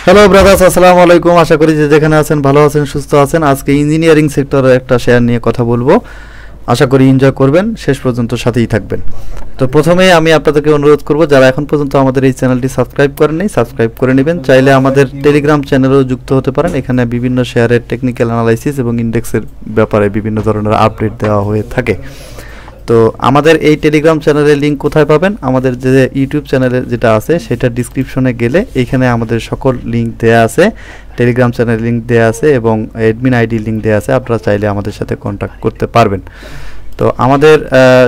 Hello brothers, আসসালামু আলাইকুম। আশা করি যে যেখানে আছেন ভালো আছেন, সুস্থ আছেন। আজকে ইঞ্জিনিয়ারিং সেক্টরের একটা শেয়ার নিয়ে কথা বলবো। আশা করি এনজয় করবেন, শেষ পর্যন্ত সাথেই থাকবেন। তো প্রথমেই আমি আপনাদেরকে অনুরোধ করব, যারা এখন পর্যন্ত আমাদের এই চ্যানেলটি সাবস্ক্রাইব করেননি, সাবস্ক্রাইব করে নেবেন। চাইলে আমাদের টেলিগ্রাম চ্যানেলেও যুক্ত হতে পারেন। এখানে বিভিন্ন শেয়ারের টেকনিক্যাল অ্যানালাইসিস এবং ইন্ডেক্সের ব্যাপারে বিভিন্ন ধরনের আপডেট দেওয়া হয়ে থাকে। তো আমাদের এই টেলিগ্রাম চ্যানেলের লিঙ্ক কোথায় পাবেন? আমাদের যে ইউটিউব চ্যানেলে যেটা আছে সেটা ডিসক্রিপশনে গেলে এইখানে আমাদের সকল লিঙ্ক দেয়া আছে, টেলিগ্রাম চ্যানেল লিঙ্ক দেয়া আছে এবং অ্যাডমিন আইডি লিঙ্ক দেয়া আছে। আপনারা চাইলে আমাদের সাথে কন্ট্যাক্ট করতে পারবেন। তো আমাদের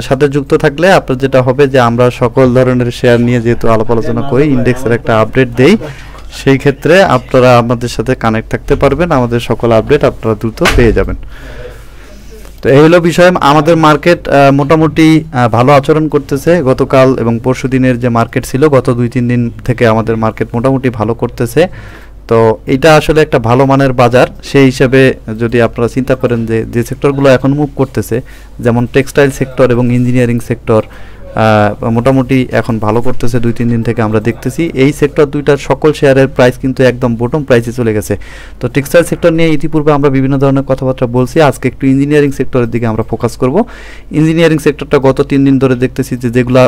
সাথে যুক্ত থাকলে আপনার যেটা হবে যে আমরা সকল ধরনের শেয়ার নিয়ে যেহেতু আলাপ আলোচনা করি, ইন্ডেক্সের একটা আপডেট দেই, সেই ক্ষেত্রে আপনারা আমাদের সাথে কানেক্ট থাকতে পারবেন। আমাদের সকল আপডেট আপনারা দ্রুত পেয়ে যাবেন। তো এই হলো বিষয়। আমাদের মার্কেট মোটামুটি ভালো আচরণ করতেছে। গতকাল এবং পরশু দিনের যে মার্কেট ছিল, গত 2-3 দিন থেকে আমাদের মার্কেট মোটামুটি ভালো করতেছে। তো এটা আসলে একটা ভালো মানের বাজার। সেই হিসেবে যদি আপনারা চিন্তা করেন যে যে সেক্টরগুলো এখন মুভ করতেছে, যেমন টেক্সটাইল সেক্টর এবং ইঞ্জিনিয়ারিং সেক্টর মোটামুটি এখন ভালো করতেছে। 2-3 দিন থেকে আমরা দেখতেছি এই সেক্টর দুইটার সকল শেয়ারের প্রাইস কিন্তু একদম বটম প্রাইসে চলে গেছে। তো টেক্সটাইল সেক্টর নিয়ে ইতিপূর্বে আমরা বিভিন্ন ধরনের কথাবার্তা বলছি। আজকে একটু ইঞ্জিনিয়ারিং সেক্টরের দিকে আমরা ফোকাস করব। ইঞ্জিনিয়ারিং সেক্টরটা গত 3 দিন ধরে দেখতেছি যে যেগুলা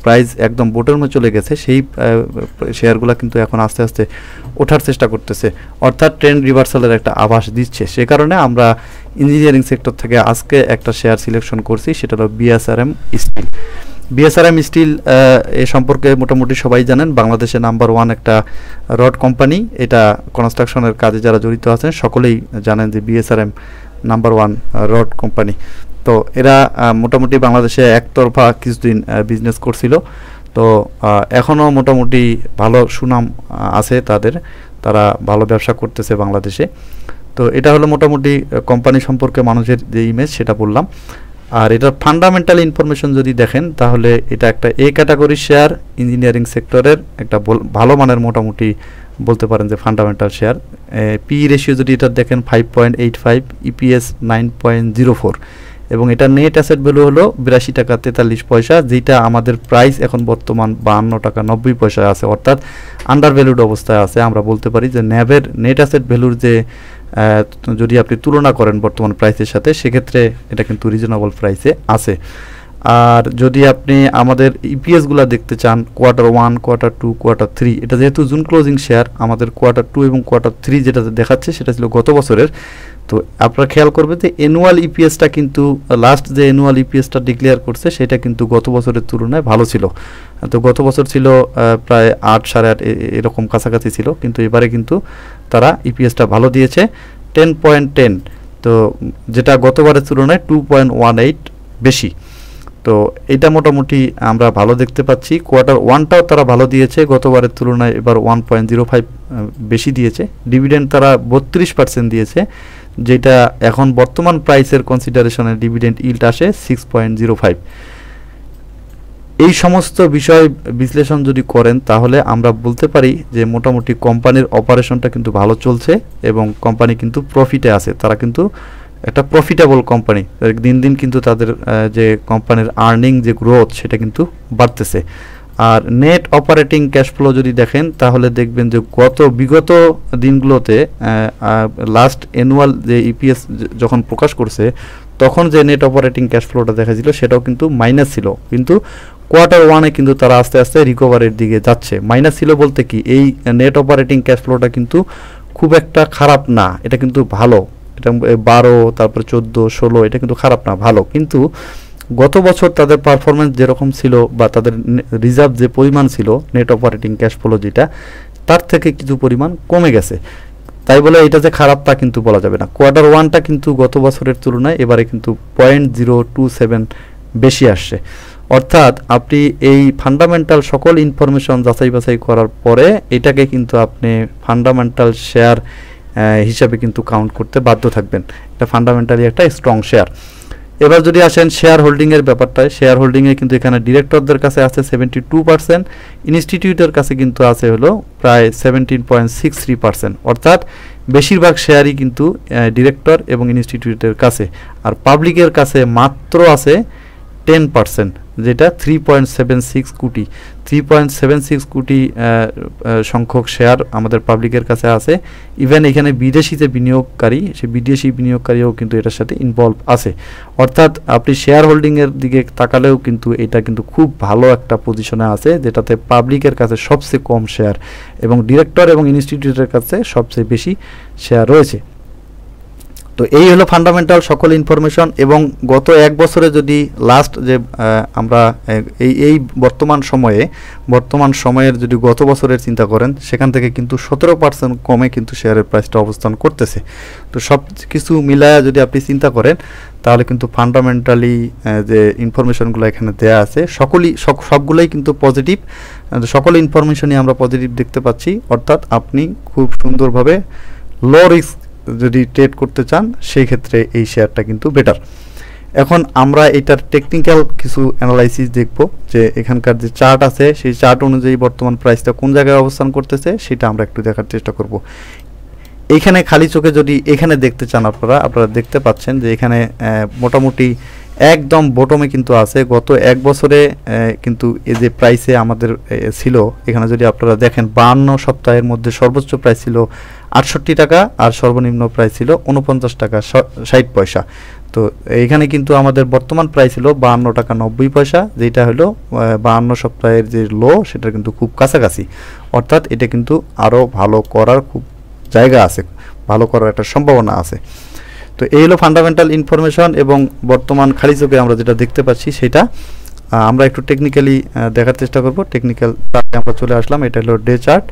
প্রাইস একদম বটমে চলে গেছে, সেই শেয়ারগুলো কিন্তু এখন আস্তে আস্তে ওঠার চেষ্টা করতেছে, অর্থাৎ ট্রেন্ড রিভার্সালের একটা আভাস দিচ্ছে। সে কারণে আমরা ইঞ্জিনিয়ারিং সেক্টর থেকে আজকে একটা শেয়ার সিলেকশন করছি, সেটা হলো বিএসআরএম স্টিল। বিএসআরএম স্টিল এ সম্পর্কে মোটামুটি সবাই জানেন, বাংলাদেশের নাম্বার 1 একটা রড কোম্পানি। এটা কনস্ট্রাকশনের কাজে যারা জড়িত আছেন সকলেই জানেন যে বিএসআরএম নাম্বার 1 রড কোম্পানি। তো এরা মোটামুটি বাংলাদেশে একতরফা কিছুদিন বিজনেস করছিল। তো এখনও মোটামুটি ভালো সুনাম আছে তাদের, তারা ভালো ব্যবসা করতেছে বাংলাদেশে। তো এটা হলো মোটামুটি কোম্পানি সম্পর্কে মানুষের যে ইমেজ সেটা বললাম। আর এটার ফান্ডামেন্টাল ইনফরমেশন যদি দেখেন তাহলে এটা একটা এ ক্যাটাগরি শেয়ার, ইঞ্জিনিয়ারিং সেক্টরের একটা ভালো মানের মোটামুটি বলতে পারেন যে ফান্ডামেন্টাল শেয়ার। পি রেশিও যদি এটা দেখেন 5.85, ইপিএস 9.04 এবং এটা নেট অ্যাসেট ভ্যালু হলো 82 টাকা 43 পয়সা, যেটা আমাদের প্রাইস এখন বর্তমান 52 টাকা 90 পয়সা আছে, অর্থাৎ আন্ডার ভ্যালুড অবস্থায় আছে। আমরা বলতে পারি যে ন্যাবের নেট অ্যাসেট ভ্যালুর যে যদি আপনি তুলনা করেন বর্তমান প্রাইসের সাথে, সেক্ষেত্রে এটা কিন্তু রিজনেবল প্রাইসে আছে। আর যদি আপনি আমাদের ইপিএসগুলো দেখতে চান, Q1, Q2, Q3, এটা যেহেতু জুন ক্লোজিং শেয়ার, আমাদের Q2 এবং Q3 যেটা দেখাচ্ছে সেটা ছিল গত বছরের। তো আপনারা খেয়াল করবেন যে অ্যানুয়াল ইপিএসটা কিন্তু লাস্ট যে অ্যানুয়াল ইপিএসটা ডিক্লেয়ার করছে সেটা কিন্তু গত বছরের তুলনায় ভালো ছিল। তো গত বছর ছিল প্রায় 8, 8.5 এরকম কাছাকাছি ছিল, কিন্তু এবারে কিন্তু তারা ইপিএসটা ভালো দিয়েছে 10.10, তো যেটা গতবারের তুলনায় 2.18 বেশি। তো এটা মোটামুটি আমরা ভালো দেখতে পাচ্ছি। Q1টাও তারা ভালো দিয়েছে, গতবারের তুলনায় এবার 1.05 বেশি দিয়েছে। ডিভিডেন্ড তারা 32% দিয়েছে, যেটা এখন বর্তমান প্রাইসের কনসিডারেশনে ডিভিডেন্ড ইল্ড আসে 6.05। এই সমস্ত বিষয় বিশ্লেষণ যদি করেন তাহলে আমরা বলতে পারি যে মোটামুটি কোম্পানির অপারেশনটা কিন্তু ভালো চলছে এবং কোম্পানি কিন্তু প্রফিটে আছে। তারা কিন্তু একটা প্রফিটেবল কোম্পানি, দিন দিন কিন্তু তাদের যে কোম্পানির আর্নিং যে গ্রোথ সেটা কিন্তু বাড়তেছে। আর নেট অপারেটিং ক্যাশ ফ্লো যদি দেখেন তাহলে দেখবেন যে বিগত দিনগুলোতে লাস্ট অ্যানুয়াল যে ইপিএস যখন প্রকাশ করছে তখন যে নেট অপারেটিং ক্যাশ ফ্লোটা দেখা ছিল সেটাও কিন্তু মাইনাস ছিল, কিন্তু Q1-এ কিন্তু তারা আস্তে আস্তে রিকভারির দিকে যাচ্ছে। মাইনাস ছিল বলতে কি, এই নেট অপারেটিং ক্যাশ ফ্লোটা কিন্তু খুব একটা খারাপ না, এটা কিন্তু ভালো। এটা 12, তারপরে 14, 16, এটা কিন্তু খারাপ না, ভালো। কিন্তু গত বছর তাদের পারফরমেন্স যেরকম ছিল বা তাদের রিজার্ভ যে পরিমাণ ছিল নেট অপারেটিং ক্যাশ ফ্লো যেটা, তার থেকে কিছু পরিমাণ কমে গেছে। তাই বলে এটা যে খারাপ তা কিন্তু বলা যাবে না। Q1টা কিন্তু গত বছরের তুলনায় এবারে কিন্তু 0.027 বেশি আসছে। অর্থাৎ আপনি এই ফান্ডামেন্টাল সকল ইনফরমেশন যাচাই বাছাই করার পরে এটাকে কিন্তু আপনি ফান্ডামেন্টাল শেয়ার হিসাবে কিন্তু কাউন্ট করতে বাধ্য থাকবেন। এটা ফান্ডামেন্টালি একটা স্ট্রং শেয়ার। এবার যদি আসেন শেয়ার হোল্ডিংয়ের ব্যাপারটায়, শেয়ার হোল্ডিংয়ে কিন্তু এখানে ডিরেক্টরদের কাছে আছে 72%, ইনস্টিটিউটের কাছে কিন্তু আছে হলো প্রায় 17.63%, অর্থাৎ বেশিরভাগ শেয়ারই কিন্তু ডিরেক্টর এবং ইনস্টিটিউটের কাছে। আর পাবলিকের কাছে মাত্র আছে 10%, যেটা 3.76 কোটি 3.76 কোটি সংখ্যক শেয়ার আমাদের পাবলিকের কাছে আছে। ইভেন এখানে বিদেশি যে বিনিয়োগকারী, সেই বিদেশি বিনিয়োগকারীও কিন্তু এটার সাথে ইনভলভ আছে। অর্থাৎ আপনি শেয়ার হোল্ডিংয়ের দিকে তাকালেও কিন্তু এটা কিন্তু খুব ভালো একটা পজিশনে আছে, যেটাতে পাবলিকের কাছে সবচেয়ে কম শেয়ার এবং ডিরেক্টর এবং ইনস্টিটিউটের কাছে সবচেয়ে বেশি শেয়ার রয়েছে। তো এই হলো ফান্ডামেন্টাল সকল ইনফরমেশন। এবং গত এক বছরে যদি লাস্ট যে আমরা এই বর্তমান সময়ের যদি গত বছরের চিন্তা করেন, সেখান থেকে কিন্তু 17% কমে কিন্তু শেয়ারের প্রাইসটা অবস্থান করতেছে। তো সব কিছু মিলায়া যদি আপনি চিন্তা করেন, তাহলে কিন্তু ফান্ডামেন্টালি যে ইনফরমেশনগুলো এখানে দেয়া আছে সবগুলোই কিন্তু পজিটিভ। সকল ইনফরমেশনই আমরা পজিটিভ দেখতে পাচ্ছি। অর্থাৎ আপনি খুব সুন্দরভাবে লো রিস্ক যদি ট্রেড করতে চান, সেই ক্ষেত্রে এই শেয়ারটা কিন্তু বেটার। এখন আমরা এটার টেকনিক্যাল কিছু অ্যানালাইসিস দেখব, যে এখানকার যে চার্ট আছে সেই চার্ট অনুযায়ী বর্তমান প্রাইসটা কোন জায়গায় অবস্থান করতেছে সেটা আমরা একটু দেখার চেষ্টা করব। এইখানে খালি চোখে যদি এখানে দেখতে চান, আপনারা দেখতে পাচ্ছেন যে এখানে মোটামুটি একদম বটমে কিন্তু আছে। গত এক বছরে কিন্তু এই যে প্রাইসে আমাদের ছিল, এখানে যদি আপনারা দেখেন 52 সপ্তাহের মধ্যে সর্বোচ্চ প্রাইস ছিল 68 টাকা আর সর্বনিম্ন প্রাইস ছিল 49 টাকা 60 পয়সা। তো এখানে কিন্তু আমাদের বর্তমান প্রাইস ছিল 52 টাকা 90 পয়সা, যেটা হলো 52 সপ্তাহের যে লো সেটা কিন্তু খুব কাছাকাছি। অর্থাৎ এটা কিন্তু আরও ভালো করার খুব জায়গা আছে, ভালো করার একটা সম্ভাবনা আছে। তো এই হলো ফান্ডামেন্টাল ইনফরমেশন। এবং বর্তমান খালি চোখে আমরা যেটা দেখতে পাচ্ছি সেটা আমরা একটু টেকনিক্যালি দেখার চেষ্টা করব। টেকনিক্যাল চার্টে আমরা চলে আসলাম, এটা হলো ডে চার্ট।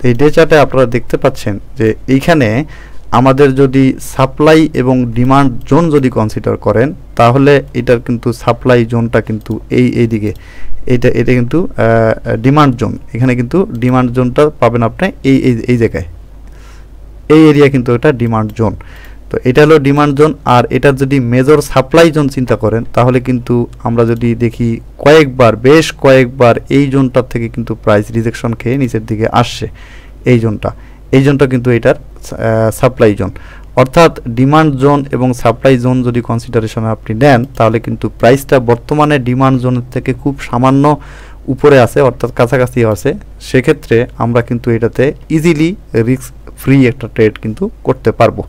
এই ডে চার্টে আপনারা দেখতে পাচ্ছেন যে এইখানে আমাদের যদি সাপ্লাই এবং ডিমান্ড জোন যদি কনসিডার করেন, তাহলে এটার কিন্তু সাপ্লাই জোনটা কিন্তু এইদিকে, এটা কিন্তু ডিমান্ড জোন। এখানে কিন্তু ডিমান্ড জোনটা পাবেন আপনি এই জায়গায়, এই এরিয়া কিন্তু এটা ডিমান্ড জোন। তো এটা হলো ডিমান্ড জোন। আর এটা যদি মেজর সাপ্লাই জোন চিন্তা করেন, তাহলে কিন্তু আমরা যদি দেখি বেশ কয়েকবার এই জোনটার থেকে কিন্তু প্রাইস রিজেকশন খেয়ে নিচের দিকে আসছে। এই জোনটা কিন্তু এটার সাপ্লাই জোন। অর্থাৎ ডিমান্ড জোন এবং সাপ্লাই জোন যদি কনসিডারেশনে আপনি নেন, তাহলে কিন্তু প্রাইসটা বর্তমানে ডিমান্ড জোনের থেকে খুব সামান্য উপরে আছে, অর্থাৎ কাছাকাছি আছে। সেক্ষেত্রে আমরা কিন্তু এটাতে ইজিলি রিস্ক ফ্রি একটা ট্রেড কিন্তু করতে পারবো।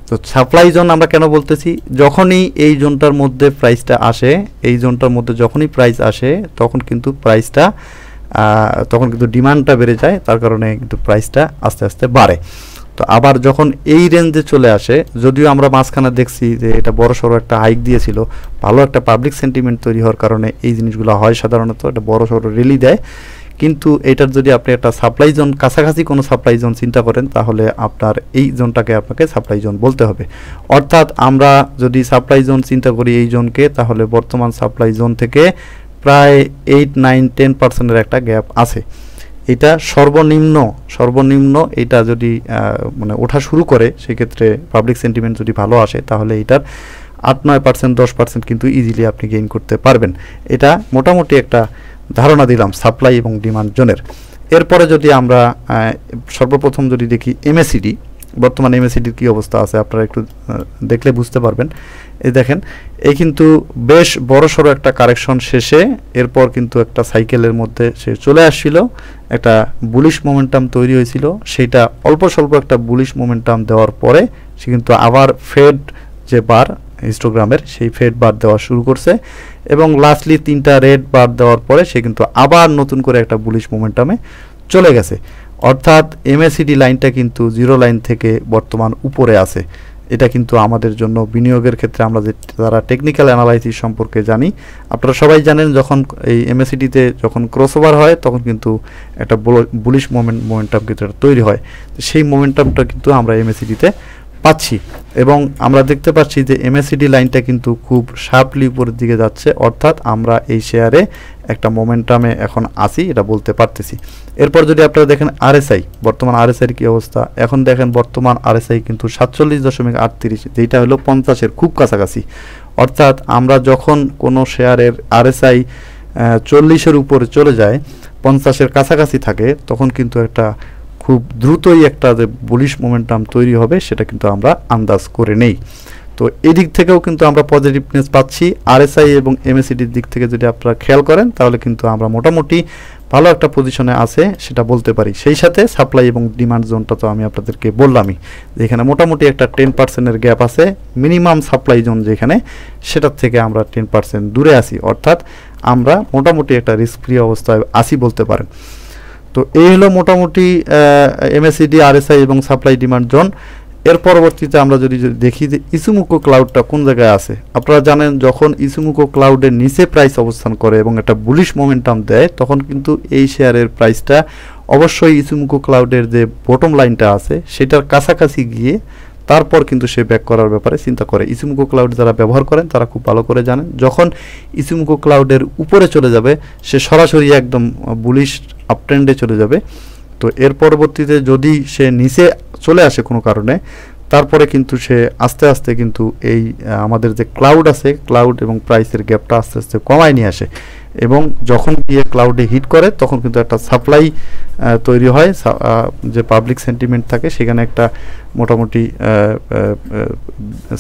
তো সাপ্লাই জোন আমরা কেন বলতেছি, যখনই এই জোনটার মধ্যে প্রাইসটা আসে, এই জোনটার মধ্যে যখনই প্রাইস আসে, তখন কিন্তু ডিমান্ডটা বেড়ে যায়, তার কারণে কিন্তু প্রাইসটা আস্তে আস্তে বাড়ে। তো আবার যখন এই রেঞ্জে চলে আসে, যদিও আমরা মাঝখানে দেখছি যে এটা বড়সড় একটা হাইক দিয়েছিল, ভালো একটা পাবলিক সেন্টিমেন্ট তৈরি হওয়ার কারণে এই জিনিসগুলো হয়, সাধারণত এটা বড়সড় র্যালি দেয়। কিন্তু এটার যদি আপনি একটা সাপ্লাই জোন, কাছাকাছি কোনো সাপ্লাই জোন চিন্তা করেন, তাহলে আপনার এই জোনটাকে আপনাকে সাপ্লাই জোন বলতে হবে। অর্থাৎ আমরা যদি সাপ্লাই জোন চিন্তা করি এই জোনকে, তাহলে বর্তমান সাপ্লাই জোন থেকে প্রায় 8-9-10% একটা গ্যাপ আছে। এটা সর্বনিম্ন এটা যদি মানে ওঠা শুরু করে, সেক্ষেত্রে পাবলিক সেন্টিমেন্ট যদি ভালো আসে, তাহলে এটার 8-9%, 10% কিন্তু ইজিলি আপনি গেইন করতে পারবেন। এটা মোটামুটি একটা ধারণা দিলাম সাপ্লাই এবং ডিমান্ড জোনের। এরপরে যদি আমরা সর্বপ্রথম যদি দেখি এমএসিডি, বর্তমান এমএসিডির কী অবস্থা আছে আপনারা একটু দেখলে বুঝতে পারবেন। এই দেখেন, এই কিন্তু বেশ বড়সড় একটা কারেকশন শেষে এরপর কিন্তু একটা সাইকেলের মধ্যে সে চলে আসছিল, একটা বুলিশ মোমেন্টাম তৈরি হয়েছিল। সেইটা অল্প স্বল্প একটা বুলিশ মোমেন্টাম দেওয়ার পরে সে কিন্তু আবার ফেড যে বার হিস্টোগ্রামের, সেই ফেড বার দেওয়া শুরু করছে এবং লাস্টলি 3টা রেড বার দেওয়ার পরে সে কিন্তু আবার নতুন করে একটা বুলিশ মোমেন্টামে চলে গেছে। অর্থাৎ এমএসিডি লাইনটা কিন্তু জিরো লাইন থেকে বর্তমান উপরে আছে। এটা কিন্তু আমাদের জন্য বিনিয়োগের ক্ষেত্রে আমরা যারা টেকনিক্যাল অ্যানালাইসিস সম্পর্কে জানি, আপনারা সবাই জানেন যখন এই এমএসিডিতে যখন ক্রসওভার হয়, তখন কিন্তু একটা বুলিশ মোমেন্টাম কিন্তু তৈরি হয়। সেই মোমেন্টামটা কিন্তু আমরা এমএসিডিতে পাচ্ছি এবং আমরা দেখতে পাচ্ছি যে এমএসিডি লাইনটা কিন্তু খুব শার্পলি উপরের দিকে যাচ্ছে। অর্থাৎ আমরা এই শেয়ারে একটা মোমেন্টামে এখন আসি, এটা বলতে পারতেছি। এরপর যদি আপনারা দেখেন আরএসআই, বর্তমান আরএসআইয়ের কী অবস্থা, এখন দেখেন বর্তমান আরএসআই কিন্তু 47.38, যেটা হলো 50-এর খুব কাছাকাছি। অর্থাৎ আমরা যখন কোনো শেয়ারের আরএসআই 40-এর উপরে চলে যায়, 50-এর কাছাকাছি থাকে, তখন কিন্তু একটা খুব দ্রুতই একটা যে বুলিশ মোমেন্টাম তৈরি হবে, সেটা কিন্তু আমরা আন্দাজ করে নেই। তো তো এই দিক থেকেও কিন্তু আমরা পজিটিভনেস পাচ্ছি। আরএসআই এবং এমএসিডির দিক থেকে যদি আপনারা খেয়াল করেন তাহলে কিন্তু আমরা মোটামুটি ভালো একটা পজিশনে আছে সেটা বলতে পারি। সেই সাথে সাপ্লাই এবং ডিমান্ড জোনটা তো আমি আপনাদেরকে বললামই যে এখানে মোটামুটি একটা 10%-এর গ্যাপ আছে। মিনিমাম সাপ্লাই জোন যেখানে সেটার থেকে আমরা 10% দূরে আছি, অর্থাৎ আমরা মোটামুটি একটা রিস্ক ফ্রি অবস্থায় আসি বলতে পারেন। তো এই হলো মোটামুটি এমএসিডি, আরএসআই এবং সাপ্লাই ডিমান্ড জোন। এর পরবর্তীতে আমরা যদি দেখি যে ইসুমুকো ক্লাউডটা কোন জায়গায় আছে। আপনারা জানেন যখন ইসুমুকো ক্লাউডের নিচে প্রাইস অবস্থান করে এবং একটা বুলিশ মোমেন্টাম দেয় তখন কিন্তু এই শেয়ারের প্রাইসটা অবশ্যই ইসুমুকো ক্লাউডের যে বটম লাইনটা আছে সেটার কাছাকাছি গিয়ে তারপর কিন্তু সে ব্যাক করার ব্যাপারে চিন্তা করে। ইসুমুকো ক্লাউড যারা ব্যবহার করেন তারা খুব ভালো করে জানেন যখন ইসুমুকো ক্লাউডের উপরে চলে যাবে সে সরাসরি একদম বুলিশ আপট্রেন্ডে চলে যাবে। তো এর পরবর্তীতে যদি সে নিচে চলে আসে কোনো কারণে তারপরে কিন্তু সে আস্তে আস্তে কিন্তু এই আমাদের যে ক্লাউড আছে ক্লাউড এবং প্রাইসের গ্যাপটা আস্তে আস্তে কমায় নিয়ে আসে এবং যখন গিয়ে ক্লাউডে হিট করে তখন কিন্তু একটা সাপ্লাই তৈরি হয়। যে পাবলিক সেন্টিমেন্ট থাকে সেখানে একটা মোটামুটি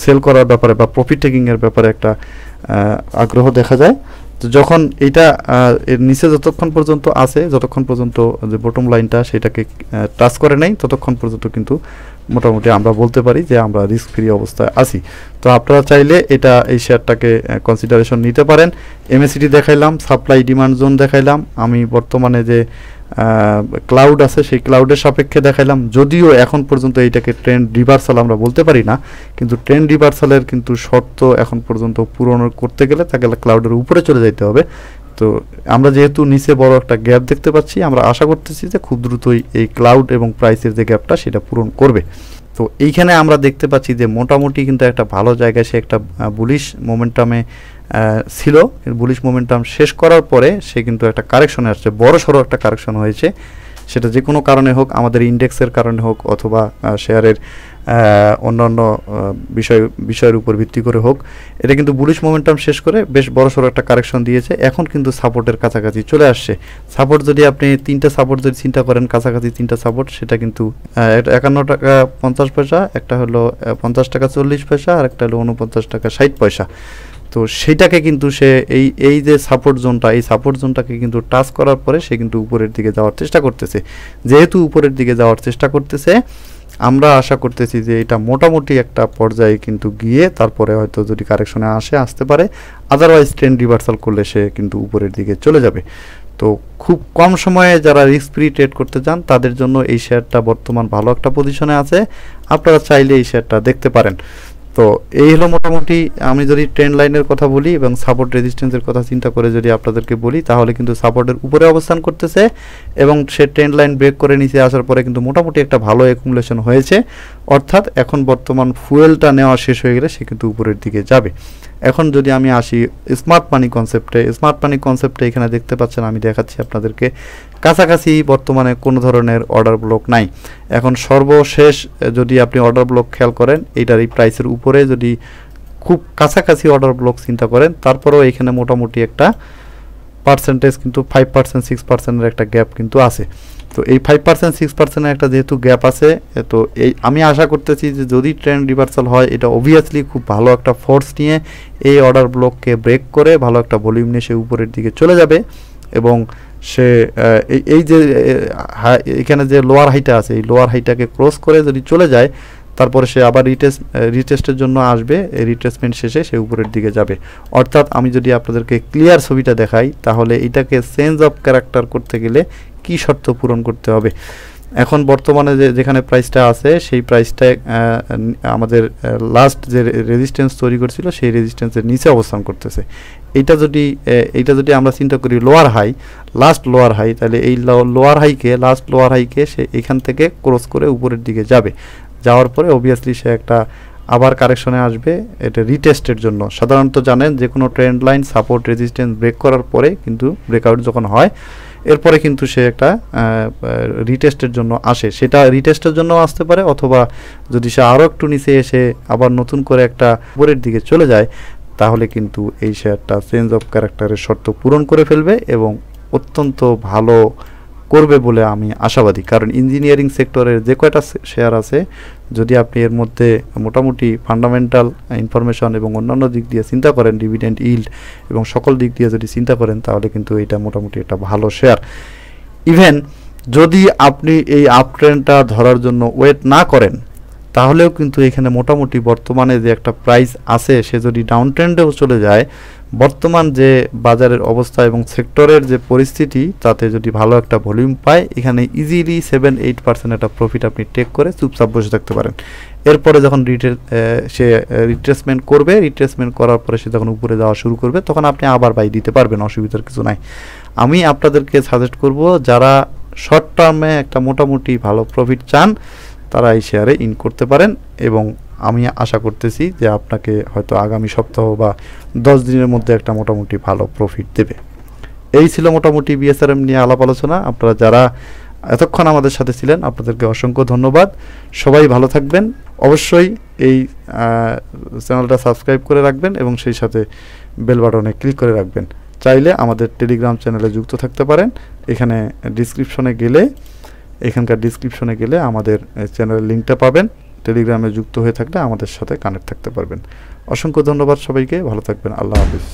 সেল করার ব্যাপারে বা প্রফিট টেকিংয়ের ব্যাপারে একটা আগ্রহ দেখা যায়। তো যখন এটা এর নিচে যতক্ষণ পর্যন্ত আছে, যতক্ষণ পর্যন্ত যে বটম লাইনটা সেটাকে টাচ করে নাই ততক্ষণ পর্যন্ত কিন্তু মোটামুটি আমরা বলতে পারি যে আমরা রিস্ক ফ্রি অবস্থায় আছি। তো আপনারা চাইলে এই শেয়ারটাকে কনসিডারেশন নিতে পারেন। এমএসিডি দেখাইলাম, সাপ্লাই ডিমান্ড জোন দেখাইলাম, আমি বর্তমানে যে ক্লাউড আছে সেই ক্লাউডের সাপেক্ষে দেখাইলাম। যদিও এখন পর্যন্ত এইটাকে ট্রেন্ড রিভার্সাল আমরা বলতে পারি না, কিন্তু ট্রেন্ড রিভার্সালের কিন্তু শর্ত এখন পর্যন্ত পূরণ করতে গেলে তাকে ক্লাউডের উপরে চলে যেতে হবে। তো আমরা যেহেতু নিচে বড় একটা গ্যাপ দেখতে পাচ্ছি, আমরা আশা করতেছি যে খুব দ্রুতই এই ক্লাউড এবং প্রাইসের যে গ্যাপটা সেটা পূরণ করবে। তো এইখানে আমরা দেখতে পাচ্ছি যে মোটামুটি কিন্তু একটা ভালো জায়গায় সে একটা বুলিশ মোমেন্টামে ছিল। বুলিশ মোমেন্টাম শেষ করার পরে সে কিন্তু একটা কারেকশনে আসছে, বড় সড়ো একটা কারেকশন হয়েছে। সেটা যে কোনো কারণে হোক, আমাদের ইন্ডেক্সের কারণে হোক অথবা শেয়ারের অন্যান্য বিষয়ের উপর ভিত্তি করে হোক, এটা কিন্তু বুলিশ মোমেন্টাম শেষ করে বেশ বড়সড় একটা কারেকশন দিয়েছে। এখন কিন্তু সাপোর্টের কাছাকাছি চলে আসছে। সাপোর্ট যদি আপনি তিনটা সাপোর্ট যদি চিন্তা করেন, কাছাকাছি তিনটা সাপোর্ট, সেটা কিন্তু 51 টাকা 50 পয়সা, একটা হলো 50 টাকা 40 পয়সা, আর একটা হলো 49 টাকা 60 পয়সা। তো সেইটাকে কিন্তু সে এই যে সাপোর্ট জোনটা, এই সাপোর্ট জোনটাকে কিন্তু টাচ করার পরে সে কিন্তু উপরের দিকে যাওয়ার চেষ্টা করতেছে। যেহেতু উপরের দিকে যাওয়ার চেষ্টা করতেছে, আমরা আশা করতেছি যে এটা মোটামুটি একটা পর্যায়ে কিন্তু গিয়ে তারপরে হয়তো যদি কারেকশনে আসতে পারে, আদারওয়াইজ ট্রেন্ড রিভার্সাল করলে সে কিন্তু উপরের দিকে চলে যাবে। তো খুব কম সময়ে যারা রিস্ক ফ্রি ট্রেড করতে চান তাদের জন্য এই শেয়ারটা বর্তমান ভালো একটা পজিশনে আছে, আপনারা চাইলে এই শেয়ারটা দেখতে পারেন। তো এই হলো মোটামুটি, আমি যদি ট্রেন্ড লাইনের কথা বলি এবং সাপোর্ট রেজিস্ট্যান্সের কথা চিন্তা করে যদি আপনাদেরকে বলি, তাহলে কিন্তু সাপোর্টের উপরে অবস্থান করতেছে এবং সে ট্রেন্ড লাইন ব্রেক করে নিচে আসার পরে কিন্তু মোটামুটি একটা ভালো অ্যাকুমুলেশন হয়েছে। অর্থাৎ এখন বর্তমান ফুয়েলটা নেওয়া শেষ হয়ে গেলে সে কিন্তু উপরের দিকে যাবে। এখন যদি আমি আসি স্মার্ট মানি কনসেপ্টে, এখানে দেখতে পাচ্ছেন আমি দেখাচ্ছি আপনাদেরকে, কাছাকাছি বর্তমানে কোনো ধরনের অর্ডার ব্লক নাই। এখন সর্বশেষ যদি আপনি অর্ডার ব্লক খেয়াল করেন, এইটার এই প্রাইসের উপরে যদি খুব কাছাকাছি অর্ডার ব্লক চিন্তা করেন, তারপরেও এখানে মোটামুটি একটা পার্সেন্টেজ কিন্তু 5% 6%-এর একটা গ্যাপ কিন্তু আছে। তো এই 5% 6%-এর একটা যেহেতু গ্যাপ আছে, তো এই আমি আশা করতেছি যে যদি ট্রেন্ড রিভার্সাল হয়, এটা অবভিয়াসলি খুব ভালো একটা ফোর্স নিয়ে এই অর্ডার ব্লককে ব্রেক করে ভালো একটা ভলিউম নিয়ে সে উপরের দিকে চলে যাবে এবং সে এই যে এখানে যে লোয়ার হাইটা আছে, এই লোয়ার হাইটাকে ক্রস করে যদি চলে যায়, তারপরে সে আবার রিটেস্টের জন্য আসবে। এই রিটেস্টমেন্ট শেষে সে উপরের দিকে যাবে। অর্থাৎ আমি যদি আপনাদেরকে ক্লিয়ার ছবিটা দেখাই, তাহলে এটাকে চেঞ্জ অফ ক্যারেক্টার করতে গেলে কি শর্ত পূরণ করতে হবে। এখন বর্তমানে যেখানে প্রাইসটা আছে সেই প্রাইসটা আমাদের লাস্ট যে রেজিস্ট্যান্স তৈরি করছিল সেই রেজিস্ট্যান্সের নিচে অবস্থান করতেছে। এইটা যদি আমরা চিন্তা করি লাস্ট লোয়ার হাই, তাহলে এই লাস্ট লোয়ার হাইকে সে এখান থেকে ক্রস করে উপরের দিকে যাবে। যাওয়ার পরে অবভিয়াসলি সে একটা আবার কারেকশনে আসবে, এটা রিটেস্টের জন্য। সাধারণত জানেন যে কোনো trend line support resistance break করার পরে কিন্তু ব্রেকআউট যখন হয়, এরপরে কিন্তু সে একটা রিটেস্টের জন্য আসে। সেটা রিটেস্টের জন্য আসতে পারে, অথবা যদি সে আরও একটু নিচে এসে আবার নতুন করে একটা উপরের দিকে চলে যায়, তাহলে কিন্তু এই শেয়ারটা চেঞ্জ অফ ক্যারেক্টারের শর্ত পূরণ করে ফেলবে এবং অত্যন্ত ভালো করবে বলে আমি আশাবাদী। কারণ ইঞ্জিনিয়ারিং সেক্টরের যে কয়টা শেয়ার আছে, যদি আপনি এর মধ্যে মোটামুটি ফান্ডামেন্টাল ইনফরমেশন এবং অন্যান্য দিক দিয়ে চিন্তা করেন, ডিভিডেন্ড ইল্ড এবং সকল দিক দিয়ে যদি চিন্তা করেন, তাহলে কিন্তু এটা মোটামুটি একটা ভালো শেয়ার। ইভেন যদি আপনি এই আপ ট্রেন্ডটা ধরার জন্য ওয়েট না করেন, তাহলেও কিন্তু এখানে মোটামুটি বর্তমানে যে একটা প্রাইস আছে, সে যদি ডাউন ট্রেন্ডেও চলে যায়, বর্তমান যে বাজারের অবস্থা এবং সেক্টরের যে পরিস্থিতি, তাতে যদি ভালো একটা ভলিউম পায়, এখানে ইজিলি 7-8% একটা প্রফিট আপনি টেক করে চুপচাপ বসে থাকতে পারেন। এরপরে যখন সে রিট্রেসমেন্ট করবে, রিট্রেসমেন্ট করার পরে সে যখন উপরে যাওয়া শুরু করবে, তখন আপনি আবার বাই দিতে পারবেন, অসুবিধার কিছু নাই। আমি আপনাদেরকে সাজেস্ট করব, যারা শর্ট টার্মে একটা মোটামুটি ভালো প্রফিট চান, তারা এই শেয়ারে ইন করতে পারেন। এবং আমি আশা করতেছি যে আপনাকে হয়তো আগামী সপ্তাহ বা 10 দিনের মধ্যে একটা মোটামুটি ভালো প্রফিট দেবে। এই ছিল মোটামুটি বিএসআরএম নিয়ে আলাপ আলোচনা। আপনারা যারা এতক্ষণ আমাদের সাথে ছিলেন, আপনাদেরকে অসংখ্য ধন্যবাদ। সবাই ভালো থাকবেন। অবশ্যই এই চ্যানেলটা সাবস্ক্রাইব করে রাখবেন এবং সেই সাথে বেল বাটনে ক্লিক করে রাখবেন। চাইলে আমাদের টেলিগ্রাম চ্যানেলে যুক্ত থাকতে পারেন। এখানকার ডিসক্রিপশনে গেলে আমাদের চ্যানেলের লিঙ্কটা পাবেন। টেলিগ্রামে যুক্ত হয়ে থাকলে আমাদের সাথে কানেক্ট থাকতে পারবেন। অসংখ্য ধন্যবাদ সবাইকে, ভালো থাকবেন। আল্লাহ হাফিজ।